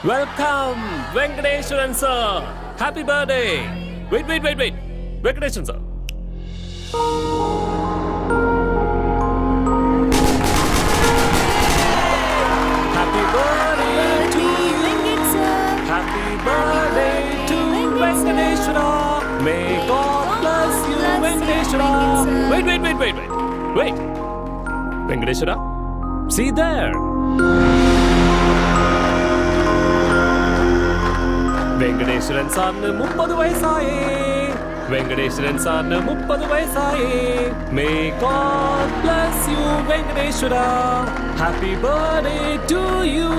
Welcome, Venkateswaran sir. Happy birthday. Wait. Venkateswaran sir. Happy birthday to you. Happy birthday to Venkateswara. May God bless you, Venkateswara. Wait. Venkateswara, see there. Venkateswaran സാറിന് 30 വയസ്സായി. വെങ്കടേശ്വരൻ സാറിന് 30 വയസ്സായി. May God bless you Venkateswara. Happy birthday to you.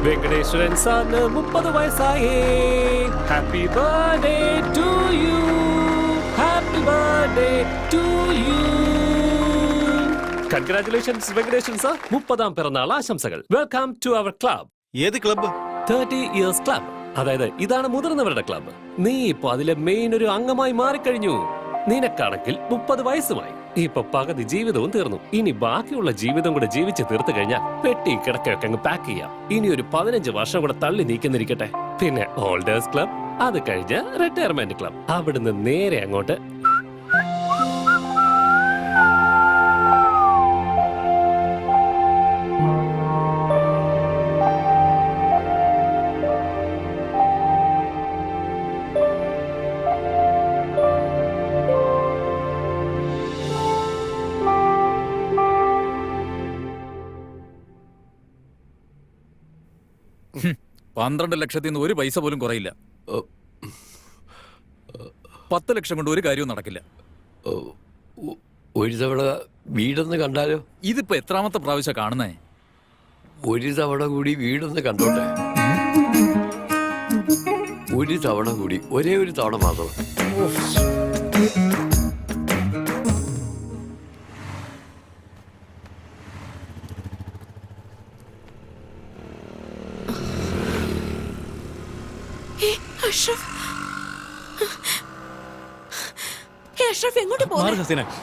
Venkateswaran സാറിന് 30 വയസ്സായി. Happy birthday to you. Happy birthday to you. Congratulations Venkateswaran sir. 30ാം പിറന്നാൾ ആശംസകൾ. Welcome to our club. ഏത് ക്ലബ്ബ്? 30 years club. അതായത് ഇതാണ് മുതിർന്നവരുടെ ക്ലബ്ബ്. നീ ഇപ്പൊ അതിലെ മെയിൻ ഒരു അംഗമായി മാറിക്കഴിഞ്ഞു. നിനക്കാണെങ്കിൽ 30 വയസ്സുമായി. ഇപ്പൊ പകുതി ജീവിതവും തീർന്നു. ഇനി ബാക്കിയുള്ള ജീവിതം കൂടെ ജീവിച്ച് തീർത്തു കഴിഞ്ഞാൽ പെട്ടി കിടക്കൊക്കെ അങ്ങ് പാക്ക് ചെയ്യാം. ഇനി ഒരു 15 വർഷം കൂടെ തള്ളി നീക്കുന്നിരിക്കട്ടെ. പിന്നെ ഓൾഡേഴ്സ് ക്ലബ്, അത് കഴിഞ്ഞ് റിട്ടയർമെന്റ് ക്ലബ്, അവിടുന്ന് നേരെ അങ്ങോട്ട്. $12 ലക്ഷത്തിൽ ഒരു പൈസ പോലും കുറയില്ല. 10 ലക്ഷം കൊണ്ട് ഒരു കാര്യവും നടക്കില്ല. ഒരു തവണ വീടൊന്ന് കണ്ടാലോ? ഇതിപ്പോ എത്രാമത്തെ പ്രാവശ്യം കാണുന്നേ? ഒരു തവണ കൂടി വീടൊന്ന് കണ്ടോട്ടെ. ഒരു തവണ കൂടി, ഒരേ ഒരു തവണ മാത്രം.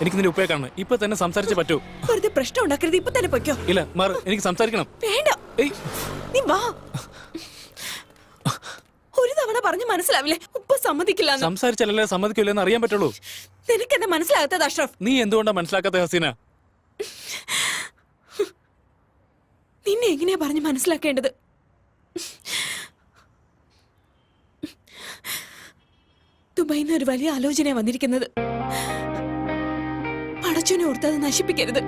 എനിക്ക് നിന്റെ ഉപ്പയെ കാണണം. ഇപ്പൊ തന്നെ സംസാരിച്ചേ പറ്റൂ. വെറുതെ പ്രശ്നം ഉണ്ടാക്കരുത്. ഇപ്പൊ തന്നെ പൊയ്ക്കോ. ഇല്ല മാറ്, എനിക്ക് സംസാരിക്കണം. വേണ്ട, നീ വാ. ഒരു തവണ പറഞ്ഞ് മനസ്സിലാവില്ലേ? ഉപ്പ സമ്മതിക്കില്ല. സംസാരിച്ചാലല്ലേ സമ്മതിക്കില്ലെന്ന് അറിയാൻ പറ്റുള്ളൂ. നിനക്ക് എന്താ മനസ്സിലാകാത്തത് അഷ്റഫ്? നീ എന്തുകൊണ്ടാ മനസ്സിലാക്കാത്ത ഹസീന? നിന്നെ എങ്ങനെയാ പറഞ്ഞ് മനസ്സിലാക്കേണ്ടത്? ദുബായിന്ന് ഒരു വലിയ ആലോചന വന്നിരിക്കുന്നത്. പടച്ചോനെ ഓർത്ത് അത് നശിപ്പിക്കരുത്.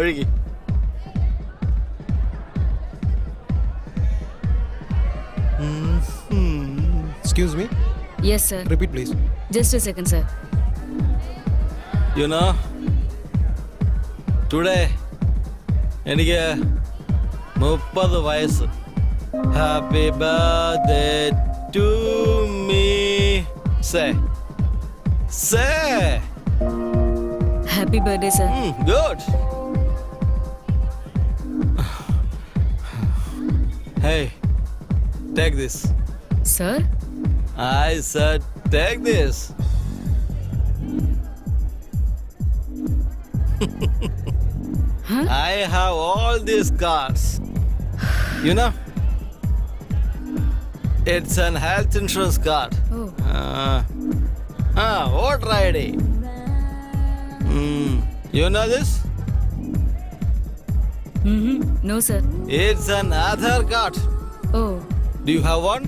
ഒഴുകി. Excuse me? Yes, sir. Repeat, please. Just a second, sir. You know, today എനിക്ക് 30 വയസ്സ്. Happy birthday to me. Say. Happy birthday, sir. Good. Hey, take this. Sir? I said take this. Huh? I have all these cars. You know, it's an health insurance card. Oh. Voter ID. You know this? No, sir. It's an Aadhaar card. Oh, Do you have one?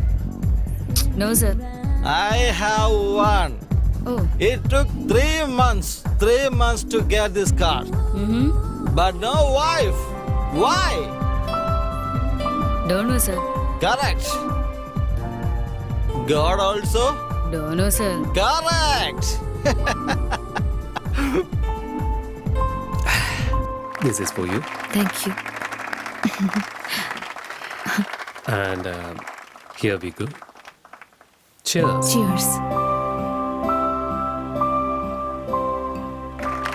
no, sir. I have one. Oh, It took 3 months. 3 months to get this card. But no wife. Why? don't know, sir. Correct. God also? Don't know, sir. Correct. This is for you. Thank you. And here we go. Cheers. Cheers.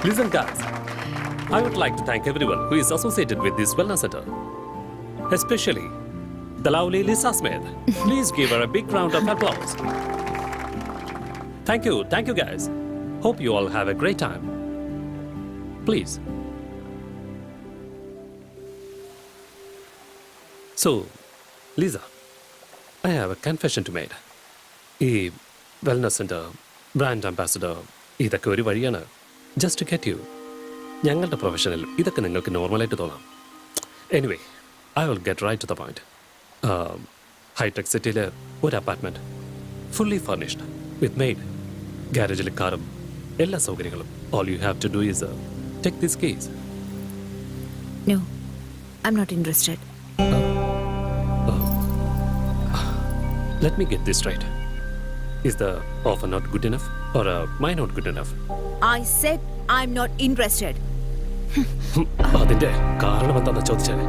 Listen, guys. I would like to thank everyone who is associated with this wellness center, especially the lovely Lisa Smith. Please give her a big round of applause. Thank you, guys. Hope you all have a great time. Please. So, Lisa, I have a confession to make. ഈ wellness centre, brand ambassador, ഇതൊക്കെ ഒരു വഴിയാണ്. Just to get you. ഞങ്ങളുടെ പ്രൊഫഷനിൽ ഇതൊക്കെ നിങ്ങൾക്ക് നോർമലായിട്ട് തോന്നാം. Anyway, I will get right to the point. Hitech സിറ്റിയിൽ ഒരു apartment, fully furnished with maid, ഗാരേജിൽ കാറും എല്ലാ സൗകര്യങ്ങളും. All you have to do is take this case. No, I'm not interested. Let me get this straight. Is the offer not good enough or am I not good enough? I said I'm not interested. അതിന്റെ കാരണം എന്താണെന്ന് ചോദിച്ചാൽ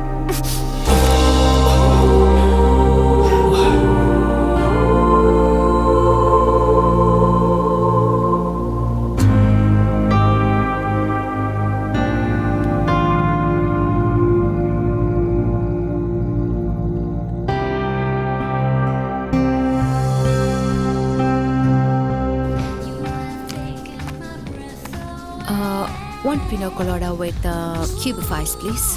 One pina colada with cube of ice, please.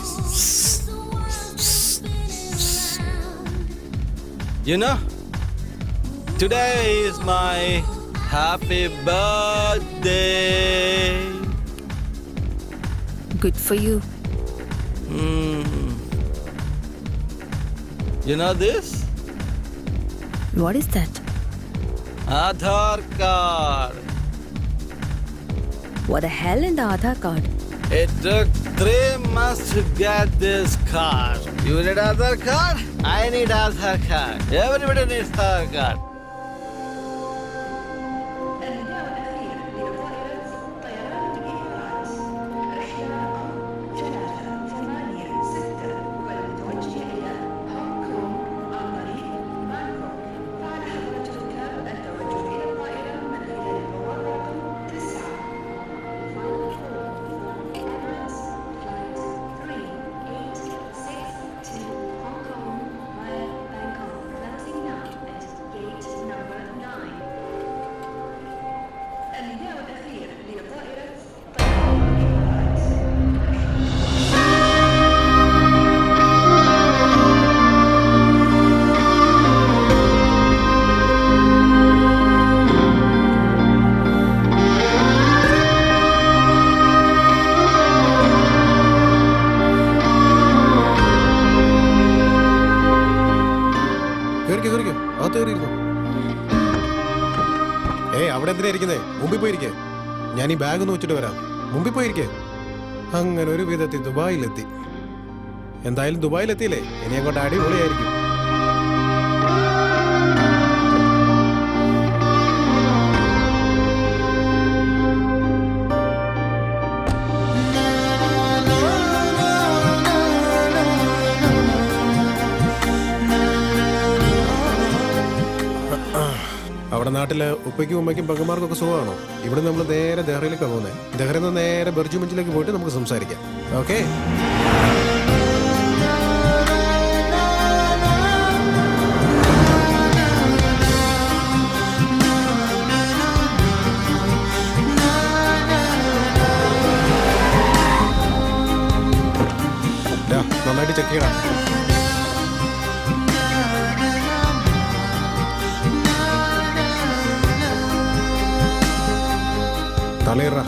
You know, today is my happy birthday. Good for you. You know this? What is that? Aadhaar card. What the hell in the Aadhaar card? It took 3 months to get this card. You need Aadhaar card? I need Aadhaar card. Everybody needs Aadhaar card. അവിടെ എന്തിനാ ഇരിക്കുന്നേ? മുമ്പിൽ പോയിരിക്കേ. ഞാൻ ഈ bag ഒന്ന് വെച്ചിട്ട് വരാം. മുമ്പിൽ പോയിരിക്കേ. അങ്ങനെ ഒരു വിധത്തിൽ ദുബായിലെത്തി. എന്തായാലും ദുബായിലെത്തിയില്ലേ, ഇനി അങ്ങോട്ട് അടിപൊളിയായിരിക്കും. അവിടെ നാട്ടില് ഉപ്പയ്ക്കും ഉമ്മയ്ക്കും പെങ്ങന്മാർക്കൊക്കെ സുഖമാണോ? ഇവിടെ നമ്മൾ നേരെ ദഹ്റയിലേക്കാണ് പോകുന്നത്. ദഹ്റയിൽ നിന്ന് നേരെ ബർജു മഞ്ചിലേക്ക് പോയിട്ട് നമുക്ക് സംസാരിക്കാം. ഓക്കെ? നന്നായിട്ട് ചെക്ക് ചെയ്യണം. തലയിറ